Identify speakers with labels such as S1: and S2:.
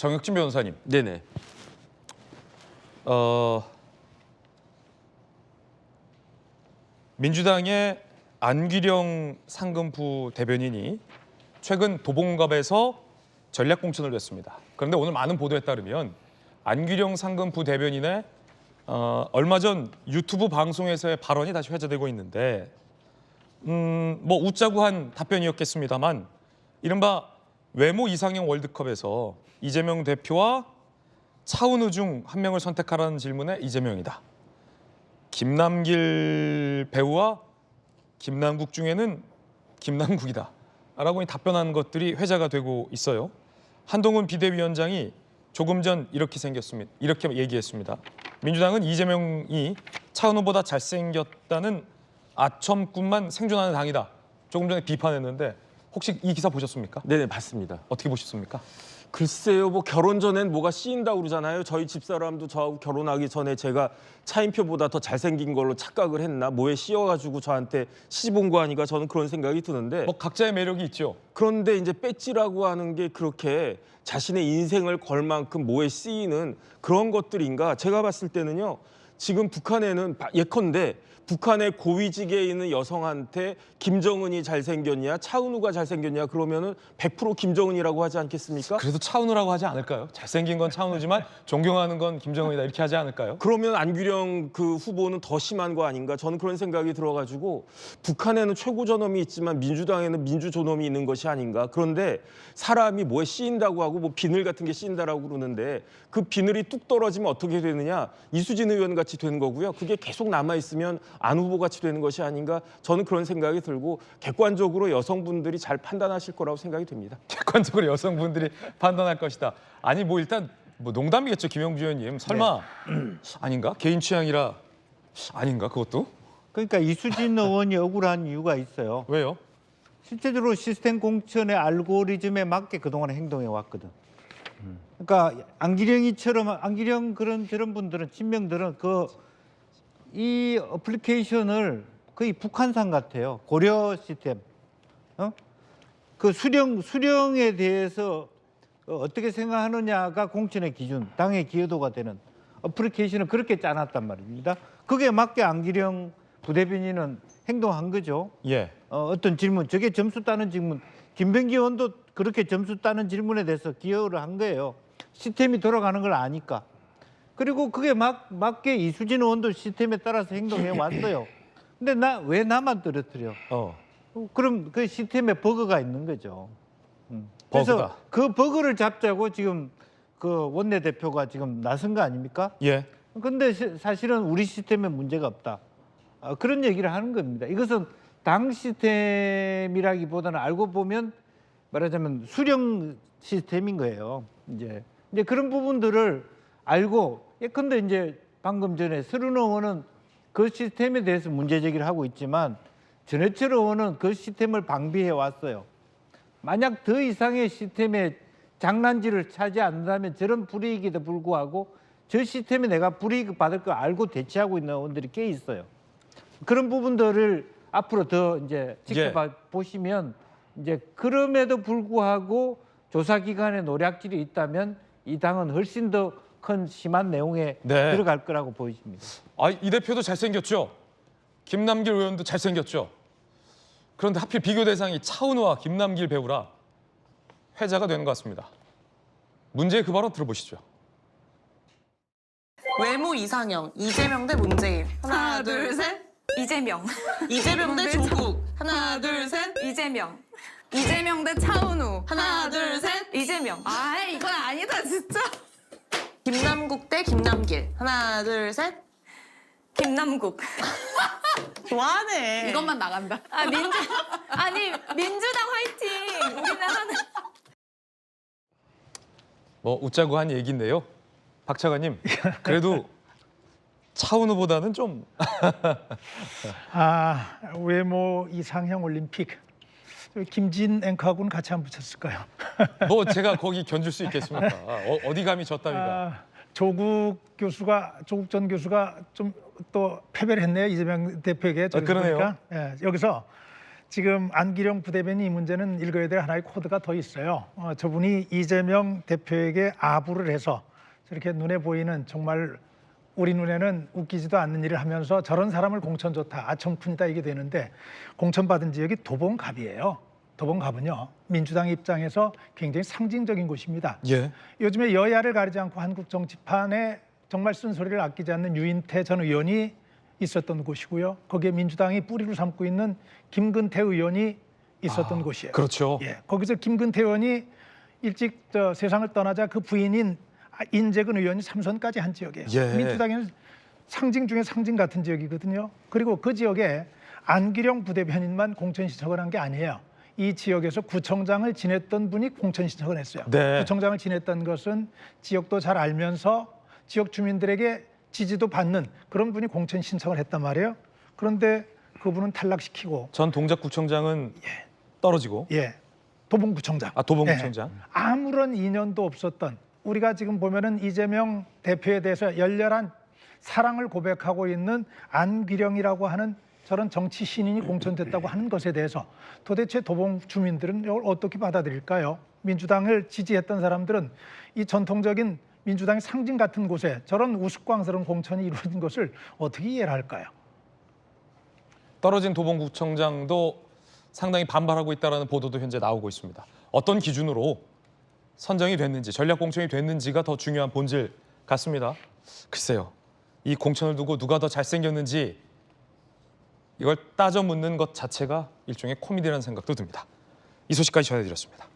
S1: 정혁진 변호사님.
S2: 네네.
S1: 민주당의 안규령 상근부 대변인이 최근 도봉갑에서 전략공천을 했습니다. 그런데 오늘 많은 보도에 따르면 안규령 상근부 대변인의 얼마 전 유튜브 방송에서의 발언이 다시 회자되고 있는데 뭐 웃자고 한 답변이었겠습니다만 이른바 외모 이상형 월드컵에서 이재명 대표와 차은우 중 한 명을 선택하라는 질문에 이재명이다. 김남길 배우와 김남국 중에는 김남국이다. 라고 답변한 것들이 회자가 되고 있어요. 한동훈 비대위원장이 조금 전 이렇게 얘기했습니다. 민주당은 이재명이 차은우보다 잘생겼다는 아첨꾼만 생존하는 당이다. 조금 전에 비판했는데 혹시 이 기사 보셨습니까?
S2: 네네, 봤습니다.
S1: 어떻게 보셨습니까?
S2: 글쎄요, 뭐 결혼 전엔 뭐가 씌인다고 그러잖아요. 저희 집사람도 저하고 결혼하기 전에 제가 차인표보다 더 잘생긴 걸로 착각을 했나? 뭐에 씌여가지고 저한테 시집 온 거 아닌가? 저는 그런 생각이 드는데.
S1: 뭐 각자의 매력이 있죠.
S2: 그런데 이제 배지라고 하는 게 그렇게 자신의 인생을 걸 만큼 뭐에 씌이는 그런 것들인가? 제가 봤을 때는요. 지금 북한에는 예컨대 북한의 고위직에 있는 여성한테 김정은이 잘생겼냐, 차은우가 잘생겼냐 그러면은 100% 김정은이라고 하지 않겠습니까?
S1: 그래도 차은우라고 하지 않을까요? 잘생긴 건 차은우지만 존경하는 건 김정은이다 이렇게 하지 않을까요?
S2: 그러면 안규령 그 후보는 더 심한 거 아닌가? 저는 그런 생각이 들어가지고 북한에는 최고 존엄이 있지만 민주당에는 민주 존엄이 있는 것이 아닌가? 그런데 사람이 뭐에 씌인다고 하고 뭐 비늘 같은 게 씌인다라고 그러는데 그 비늘이 뚝 떨어지면 어떻게 되느냐? 이수진 의원 같이 되는 거고요. 그게 계속 남아 있으면 안 후보 같이 되는 것이 아닌가? 저는 그런 생각이 들고 객관적으로 여성분들이 잘 판단하실 거라고 생각이 됩니다.
S1: 객관적으로 여성분들이 판단할 것이다. 아니 뭐 일단 뭐 농담이겠죠, 김영주 의원님. 설마 아닌가? 개인 취향이라 아닌가 그것도?
S3: 그러니까 이수진 의원이 억울한 이유가 있어요.
S1: 왜요?
S3: 실제적으로 시스템 공천의 알고리즘에 맞게 그동안 행동해 왔거든. 그러니까 안기령 저런 분들은 친명들은 이 어플리케이션을 거의 북한산 같아요. 고려 시스템. 그 수령에 대해서 어떻게 생각하느냐가 공천의 기준, 당의 기여도가 되는 어플리케이션을 그렇게 짜놨단 말입니다. 그게 맞게 안기령 부대변인은 행동한 거죠.
S1: 예.
S3: 어떤 질문, 저게 점수 따는 질문, 김병기 의원도 그렇게 점수 따는 질문에 대해서 기여를 한 거예요. 시스템이 돌아가는 걸 아니까. 그리고 그게 맞게 이수진 의원도 시스템에 따라서 행동해 왔어요. 근데 왜 나만 떨어뜨려? 그럼 그 시스템에 버그가 있는 거죠. 그래서
S1: 버그가.
S3: 그 버그를 잡자고 지금 그 원내대표가 지금 나선 거 아닙니까?
S1: 예.
S3: 근데 사실은 우리 시스템에 문제가 없다. 그런 얘기를 하는 겁니다. 이것은 당 시스템이라기보다는 알고 보면 말하자면 수령 시스템인 거예요. 이제 그런 부분들을 알고 예컨대 이제 방금 전에 서른 의원은 그 시스템에 대해서 문제 제기를 하고 있지만 전해철 의원은 그 시스템을 방비해 왔어요. 만약 더 이상의 시스템의 장난질을 차지 않는다면 저런 불이익에도 불구하고 저 시스템에 내가 불이익 받을 거 알고 대치하고 있는 의원들이 꽤 있어요. 그런 부분들을 앞으로 더 이제 지켜보시면 이제 그럼에도 불구하고 조사기관의 노략질이 있다면 이 당은 훨씬 더 큰 심한 내용에 들어갈 거라고 보여집니다.
S1: 이 대표도 잘생겼죠. 김남길 의원도 잘생겼죠. 그런데 하필 비교 대상이 차은우와 김남길 배우라 회자가 되는 것 같습니다. 문제의 그 발언 들어보시죠.
S4: 외모 이상형 이재명 대 문재인. 하나 둘 셋.
S5: 이재명.
S4: 이재명 대 조국. 하나 둘 셋.
S5: 이재명. 이재명 대 차은우.
S4: 하나 둘 셋.
S5: 이재명. 이건 아니다 진짜.
S4: 김남국 대 김남길. 하나 둘 셋.
S5: 김남국.
S4: 좋아하네.
S5: 이것만 나간다. 민주당 화이팅. 우리는 하는.
S1: 뭐 웃자고 한 얘기인데요. 박 차관님, 그래도 차은우보다는 좀
S6: 외모 이상형 올림픽 김진 앵커하고는 같이 안 붙였을까요?
S1: 뭐 제가 거기 견줄 수 있겠습니까? 어디 감히 저 따위가.
S6: 조국 전 교수가 좀 또 패배를 했네요. 이재명 대표에게.
S1: 그러네요.
S6: 예, 여기서 지금 안기령 부대변인 이 문제는 읽어야 될 하나의 코드가 더 있어요. 저분이 이재명 대표에게 아부를 해서 저렇게 눈에 보이는 정말 우리 눈에는 웃기지도 않는 일을 하면서 저런 사람을 공천 좋다, 아청푼이다 이게 되는데 공천받은 지역이 도봉갑이에요. 도봉갑은요 민주당 입장에서 굉장히 상징적인 곳입니다.
S1: 예.
S6: 요즘에 여야를 가리지 않고 한국 정치판에 정말 쓴소리를 아끼지 않는 유인태 전 의원이 있었던 곳이고요. 거기에 민주당이 뿌리를 삼고 있는 김근태 의원이 있었던 곳이에요.
S1: 그렇죠.
S6: 예, 거기서 김근태 의원이 일찍 세상을 떠나자 그 부인인 인재근 의원이 3선까지 한 지역이에요.
S1: 예.
S6: 민주당에는 상징 중에 상징 같은 지역이거든요. 그리고 그 지역에 안기령 부대변인만 공천 신청을 한 게 아니에요. 이 지역에서 구청장을 지냈던 분이 공천 신청을 했어요.
S1: 네.
S6: 구청장을 지냈던 것은 지역도 잘 알면서 지역 주민들에게 지지도 받는 그런 분이 공천 신청을 했단 말이에요. 그런데 그분은 탈락시키고
S1: 전 동작구청장은 떨어지고
S6: 도봉구청장.
S1: 도봉구청장.
S6: 아무런 인연도 없었던 우리가 지금 보면은 이재명 대표에 대해서 열렬한 사랑을 고백하고 있는 안기령이라고 하는 저런 정치 신인이 공천됐다고 하는 것에 대해서 도대체 도봉 주민들은 이걸 어떻게 받아들일까요? 민주당을 지지했던 사람들은 이 전통적인 민주당의 상징 같은 곳에 저런 우스꽝스러운 공천이 이루어진 것을 어떻게 이해를 할까요?
S1: 떨어진 도봉구청장도 상당히 반발하고 있다는 보도도 현재 나오고 있습니다. 어떤 기준으로 선정이 됐는지, 전략 공천이 됐는지가 더 중요한 본질 같습니다. 글쎄요, 이 공천을 두고 누가 더 잘생겼는지 이걸 따져 묻는 것 자체가 일종의 코미디라는 생각도 듭니다. 이 소식까지 전해드렸습니다.